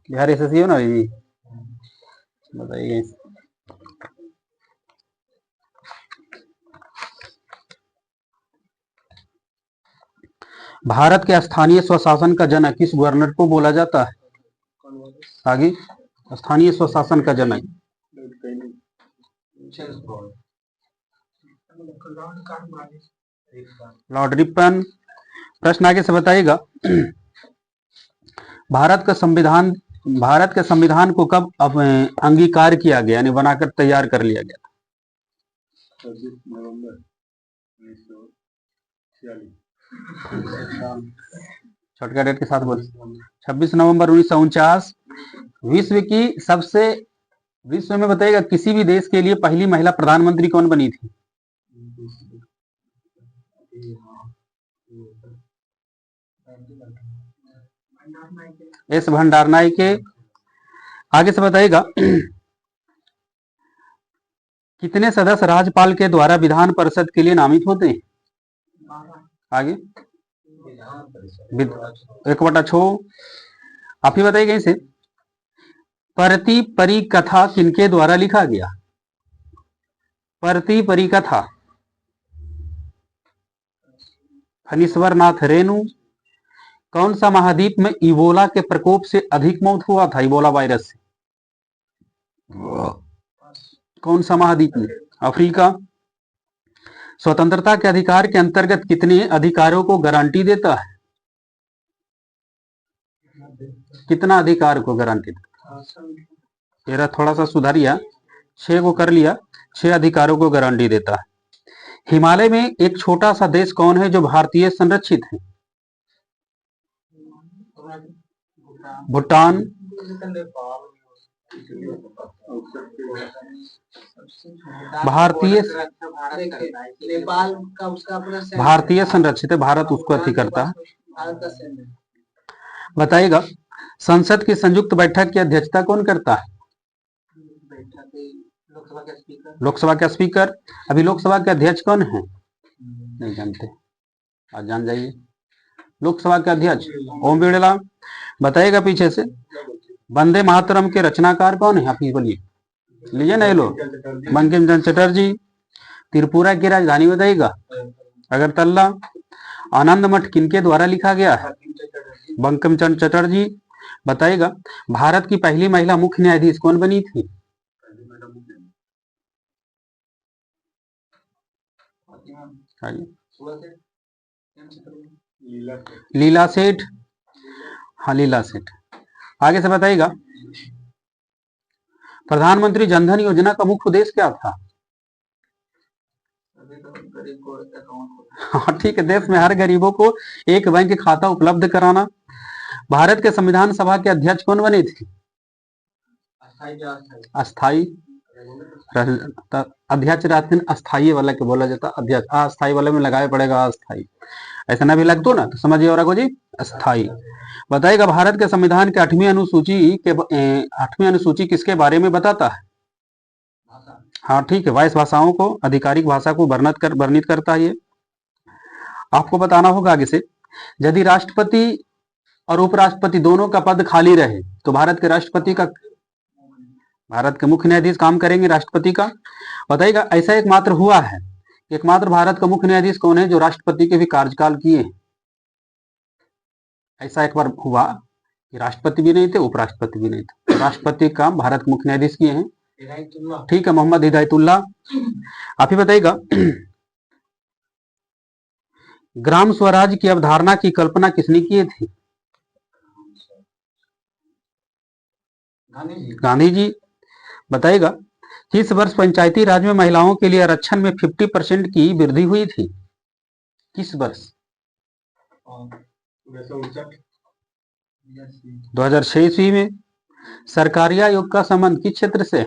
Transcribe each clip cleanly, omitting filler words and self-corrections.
Bihar SSC हो ना ये, बताइए। भारत के स्थानीय स्वशासन का जनक किस गवर्नर को बोला जाता है? आगे, स्थानीय स्वशासन का जनक लॉर्ड रिपन। प्रश्न आगे से बताइएगा। भारत के संविधान को कब अंगीकार किया गया, यानी बनाकर तैयार कर लिया गया? 26 नवंबर 1946। छोटका डेट के साथ बोल। 26 नवंबर 1949। विश्व में बताइएगा किसी भी देश के लिए पहली महिला प्रधानमंत्री कौन बनी थी? एस भंडारनायके के। आगे से बताइएगा। कितने सदस्य राज्यपाल के द्वारा विधान परिषद के लिए नामित होते हैं? आगे, 1/6। आप ही बताइएगा इसे। परति परिकथा किनके द्वारा लिखा गया? परति परिकथा फणीश्वर नाथ रेणु। कौन सा महाद्वीप में इबोला के प्रकोप से अधिक मौत हुआ था, इबोला वायरस से? कौन सा महाद्वीप में? अफ्रीका। स्वतंत्रता के अधिकार के अंतर्गत कितने अधिकारों को गारंटी देता है? कितना अधिकार को गारंटी देता है? तेरा थोड़ा सा सुधारिया, 6 को कर लिया। 6 अधिकारों को गारंटी देता है। हिमालय में एक छोटा सा देश कौन है जो भारतीय संरक्षित है? भूटान। भारतीय संरक्षित है, भारत उसको अति करता है। बताइएगा, संसद की संयुक्त बैठक की अध्यक्षता कौन करता है? लोकसभा के स्पीकर। अभी लोकसभा के अध्यक्ष कौन है? नहीं जानते, आज जान जाइए। लोकसभा के अध्यक्ष ओम बिड़ला। बताइएगा पीछे से, वंदे मातरम के रचनाकार कौन है? आप ही बोलिए, लीजिए ना ये लोग। बंकिम चंद्र चटर्जी। त्रिपुरा की राजधानी बताइएगा। अगरतला। आनंद मठ किनके द्वारा लिखा गया है? बंकिम चंद्र चटर्जी। बताइएगा, भारत की पहली महिला मुख्य न्यायाधीश कौन बनी थी? लीला सेठ। हाँ, लीला सेठ। आगे से बताइएगा, प्रधानमंत्री जनधन योजना का मुख्य उद्देश्य क्या था? हाँ ठीक है, देश में हर गरीबों को एक बैंक खाता उपलब्ध कराना। भारत के संविधान सभा के अध्यक्ष कौन बने थे? अस्थाई। अध्यक्ष रहते हैं, अस्थाई वाला के बोला जाता अध्यक्ष। अस्थाई वाले में लगाए पड़ेगा अस्थाई, ऐसा ना भी लग दो ना तो समझिए और जी, अस्थाई। बताइएगा, भारत के संविधान के 8वीं अनुसूची किसके बारे में बताता है? हाँ ठीक है, 22 भाषाओं को, आधिकारिक भाषा को वर्णित करता है ये। आपको बताना होगा आगे से, यदि राष्ट्रपति और उपराष्ट्रपति दोनों का पद खाली रहे तो भारत के मुख्य न्यायाधीश काम करेंगे राष्ट्रपति का। बताइएगा, ऐसा एकमात्र हुआ है, एकमात्र भारत का मुख्य न्यायाधीश कौन है जो राष्ट्रपति के भी कार्यकाल किए? ऐसा एक बार हुआ कि राष्ट्रपति भी नहीं थे, उपराष्ट्रपति भी नहीं थे, तो राष्ट्रपति का भारत के मुख्य न्यायाधीश किए हैं। ठीक है, मोहम्मद हिदायतुल्लाह। आप ही बताइएगा, ग्राम स्वराज की अवधारणा की कल्पना किसने की थी? गांधी जी। बताइएगा, किस वर्ष पंचायती राज में महिलाओं के लिए आरक्षण में 50% की वृद्धि हुई थी? किस वर्ष? 2006 ईस्वी में। सरकारी आयोग का संबंध किस क्षेत्र से?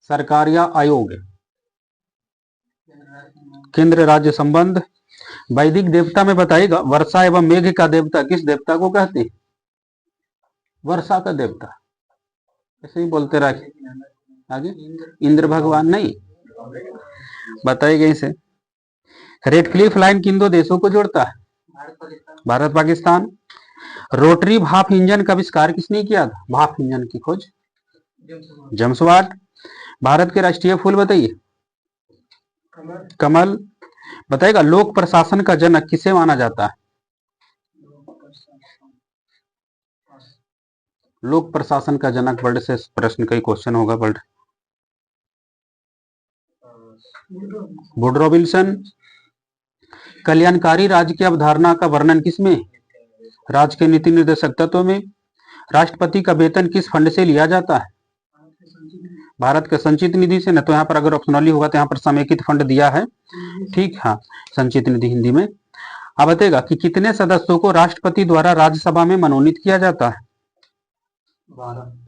सरकारी आयोग केंद्र राज्य संबंध। वैदिक देवता में बताइएगा, वर्षा एवं मेघ का देवता किस देवता को कहते हैं? वर्षा का देवता, ऐसे ही बोलते रहे। आगे, इंद्र भगवान नहीं। बताइएगा इसे। रेड क्लिफ लाइन किन दो देशों को जोड़ता है? भारत पाकिस्तान। रोटरी भाप इंजन का आविष्कार किसने किया था? भाप इंजन की खोज जेम्स वाट। भारत के राष्ट्रीय फूल बताइए। कमल। बताइएगा लोक प्रशासन का जनक किसे माना जाता है? लोक प्रशासन का जनक वर्ड से प्रश्न का क्वेश्चन होगा वर्ड। Woodrow Wilson. कल्याणकारी राज्य की अवधारणा का वर्णन किसमें? राज्य के नीति निर्देशक तत्व में। राष्ट्रपति का वेतन किस फंड से लिया जाता है? भारत के संचित निधि से। न तो यहाँ पर अगर ऑप्शनली होगा तो यहाँ पर समेकित फंड दिया है, ठीक, हाँ, संचित निधि हिंदी में। अब बताएगा कि कितने सदस्यों को राष्ट्रपति द्वारा राज्यसभा में मनोनीत किया जाता है?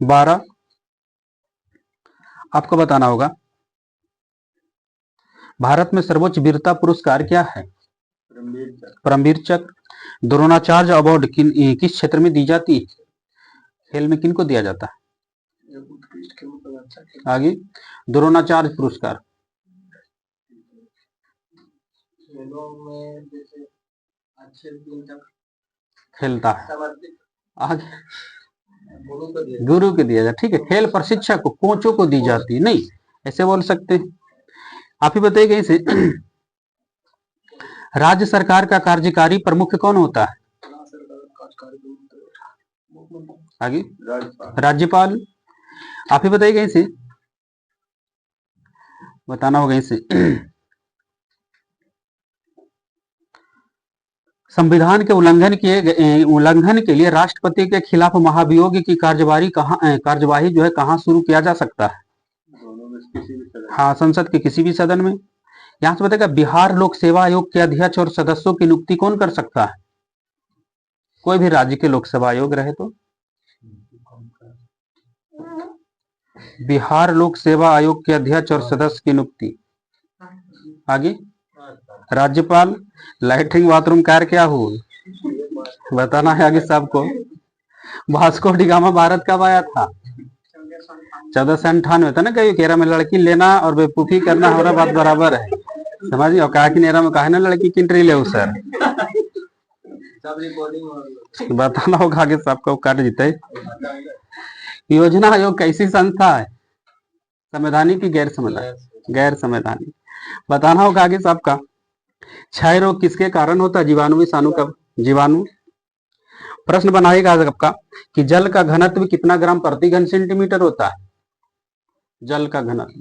12। आपको बताना होगा भारत में सर्वोच्च वीरता पुरस्कार क्या है? परमवीर चक्र। द्रोणाचार्य अवार्ड किस क्षेत्र में दी जाती है? खेल में किनको दिया जाता है? आगे द्रोणाचार्य पुरस्कार। खेलों में जैसे अच्छे खेलता है, आगे गुरु को दिया जाता, ठीक है। खेल प्रशिक्षक को, कोचों को दी जाती है, नहीं ऐसे बोल सकते हैं। आप ही बताइएगा इसे राज्य सरकार का कार्यकारी प्रमुख कौन होता है? आगे राज्यपाल। आप ही बताइएगा इसे, बताना होगा इसे संविधान के उल्लंघन के लिए राष्ट्रपति के खिलाफ महाभियोग की कार्यवाही जो है कहाँ शुरू किया जा सकता है? हाँ, संसद के किसी भी सदन में। यहाँ से बताएगा बिहार लोक सेवा आयोग के अध्यक्ष और सदस्यों की नियुक्ति कौन कर सकता है? कोई भी राज्य के लोक सेवा आयोग रहे तो। बिहार लोक सेवा आयोग के अध्यक्ष और सदस्य की नियुक्ति आगे राज्यपाल। लैट्रिन बाथरूम कार्य क्या हो, बताना है आगे सबको। वास्को डी गामा भारत कब आया था? 1498 था ना। कहीं केरा में लड़की लेना और बेवकूफी करना हमारा बात बराबर है, समझिए। और कहा कि नेरा में कहा ना लड़की किंट्री ले सर, बताना होगा आगे सबको काट जीते। योजना आयोग कैसी संस्था है? संवैधानिक की गैर संवैधानिक? गैर संवैधानिक। बताना होगा आगे सबका। क्षय रोग किसके कारण होता है? जीवाणु विषाणु का। जीवाणु। प्रश्न बनाएगा आपका कि जल का घनत्व कितना ग्राम प्रति घन सेंटीमीटर होता है? जल का घनत्व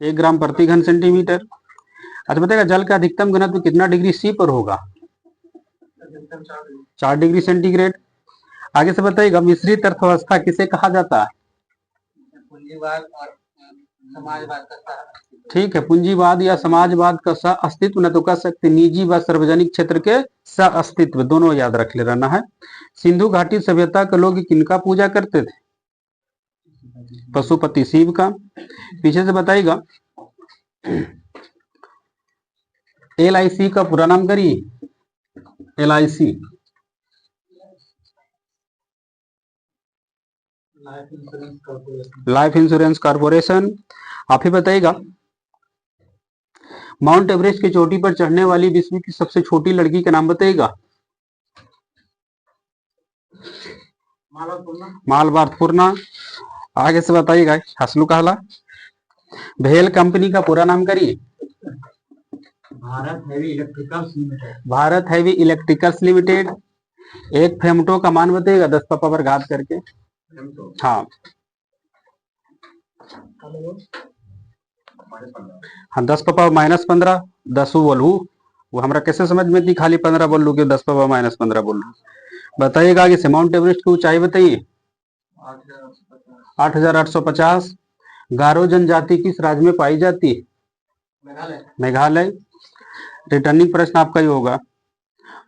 1 ग्राम प्रति घन सेंटीमीटर। अच्छा बताएगा जल का अधिकतम घनत्व कितना डिग्री सी पर होगा? 4 डिग्री सेंटीग्रेड। आगे से बताइएगा मिश्रित अर्थव्यवस्था किसे कहा जाता है? पूंजीवाद और समाजवाद का, ठीक है। पूंजीवाद या समाजवाद का सह अस्तित्व, न तो कह सकते निजी व सार्वजनिक क्षेत्र के सह अस्तित्व, दोनों याद रख ले रहना है। सिंधु घाटी सभ्यता के लोग किनका पूजा करते थे? पशुपति शिव का। पीछे से बताइएगा LIC का पूरा नाम करिए। LIC life insurance corporation. आप ही बताइएगा माउंट एवरेस्ट की चोटी पर चढ़ने वाली विश्व की सबसे छोटी लड़की का नाम बताइएगा। मालवार्थ पूर्णा। आगे से बताइएगा हसलू कहला। भेल कंपनी का पूरा नाम करिए। Bharat heavy electricals limited. Bharat heavy electricals limited. एक फेमटो का मान बताइएगा 10 पर घात करके। हाँ हाँ 10 -15 10 बोलू, वो हमरा कैसे समझ में थी? खाली 15 बोल लू कि 10 -15 बोल लू। बताइएगा आगे से माउंट एवरेस्ट की ऊंचाई बताइए। 8850। गारो जनजाति किस राज्य में पाई जाती है? मेघालय। रिटर्निंग प्रश्न आपका ही होगा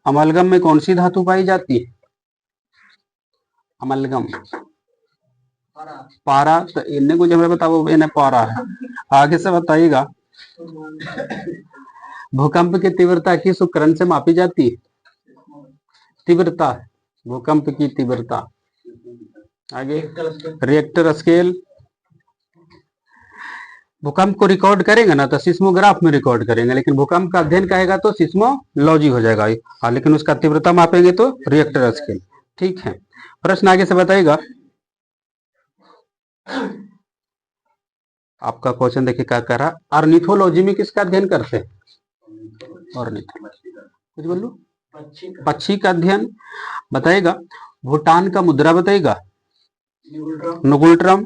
अमलगम में कौन सी धातु पाई जाती है? अमलगम पारा। तो इन्हें कुछ हमें बताओ, इन्हें पारा है। आगे से बताइएगा भूकंप की तीव्रता किस उपकरण से मापी जाती है? तीव्रता, भूकंप की तीव्रता। आगे रिएक्टर स्केल। भूकंप को रिकॉर्ड करेंगे ना तो सिस्मोग्राफ में रिकॉर्ड करेंगे, लेकिन भूकंप का अध्ययन कहेगा तो सिस्मोलॉजी हो जाएगा। हाँ, लेकिन उसका तीव्रता मापेंगे तो रिएक्टर स्केल। ठीक है, प्रश्न आगे से बताइएगा। आपका क्वेश्चन देखिए क्या कर रहा है, ऑर्निथोलॉजी में किसका अध्ययन करते हैं? कुछ बोलो, पक्षी का अध्ययन बताएगा। भूटान का मुद्रा बताएगा नुगुल्ट्रम।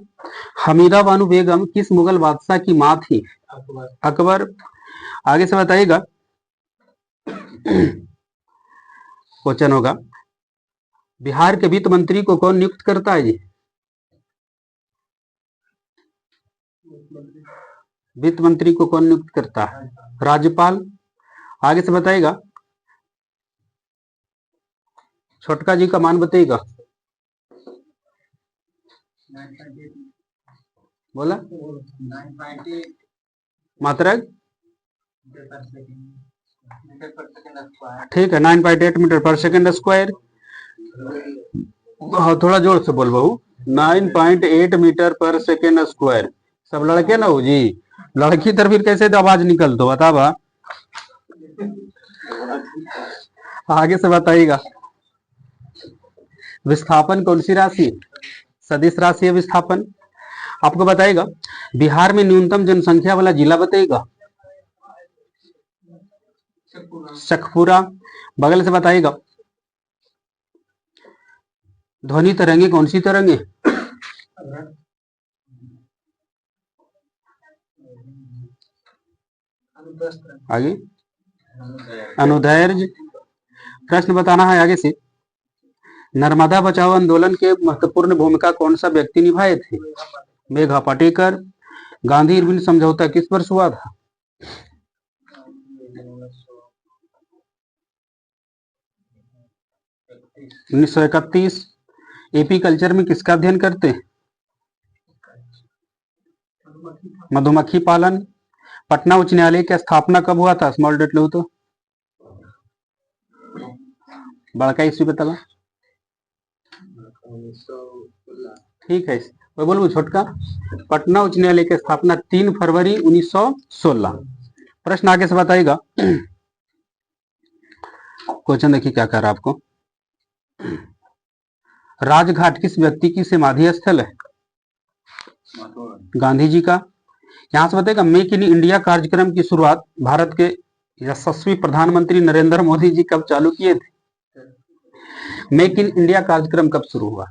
हमीदा बानु बेगम किस मुगल बादशाह की मां थी? अकबर। आगे से बताइएगा, क्वेश्चन होगा, बिहार के वित्त मंत्री को कौन नियुक्त करता है जी? वित्त मंत्री को कौन नियुक्त करता है? राज्यपाल। आगे से बताइएगा, छोटका जी का मान बताइएगा। बोला मात्रा, ठीक है, 9.8 मीटर पर सेकेंड स्क्वायर। थोड़ा जोर से बोल बहू, 9.8 मीटर पर सेकेंड स्क्वायर। सब लड़के ना हो जी, लड़की तरफ फिर कैसे आवाज निकल दो बतावा। आगे से बताइएगा, विस्थापन कौन सी राशि? सदिश राशि है विस्थापन। आपको बताएगा, बिहार में न्यूनतम जनसंख्या वाला जिला बताइएगा। शेखपुरा। बगल से बताइएगा, ध्वनि तरंगे कौन सी तरंगे? आगे अनुदैर्घ्य। प्रश्न बताना है आगे से, नर्मदा बचाओ आंदोलन के महत्वपूर्ण भूमिका कौन सा व्यक्ति निभाए थे? मेघा पाटेकर। गांधी इरविन समझौता किस वर्ष हुआ था? 1931। एपी कल्चर में किसका अध्ययन करते हैं? मधुमक्खी पालन। पटना उच्च न्यायालय की स्थापना कब हुआ था? स्मॉल डेट लो तो बड़का ईस्वी बताला। ठीक है, मैं बोलूँ छोटका, पटना उच्च न्यायालय की स्थापना 3 फरवरी 1916। प्रश्न आगे से बताइएगा, क्वेश्चन देखिए क्या कह रहा है आपको, राजघाट किस व्यक्ति की समाधि स्थल है? गांधी जी का। यहां से बताएगा, मेक इन इंडिया कार्यक्रम की शुरुआत भारत के यशस्वी प्रधानमंत्री नरेंद्र मोदी जी कब चालू किए थे? मेक इन इंडिया कार्यक्रम कब शुरू हुआ?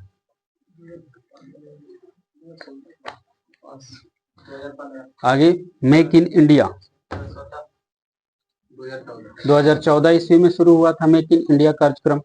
आगे, मेक इन इंडिया 2014 ईस्वी में शुरू हुआ था मेक इन इंडिया कार्यक्रम।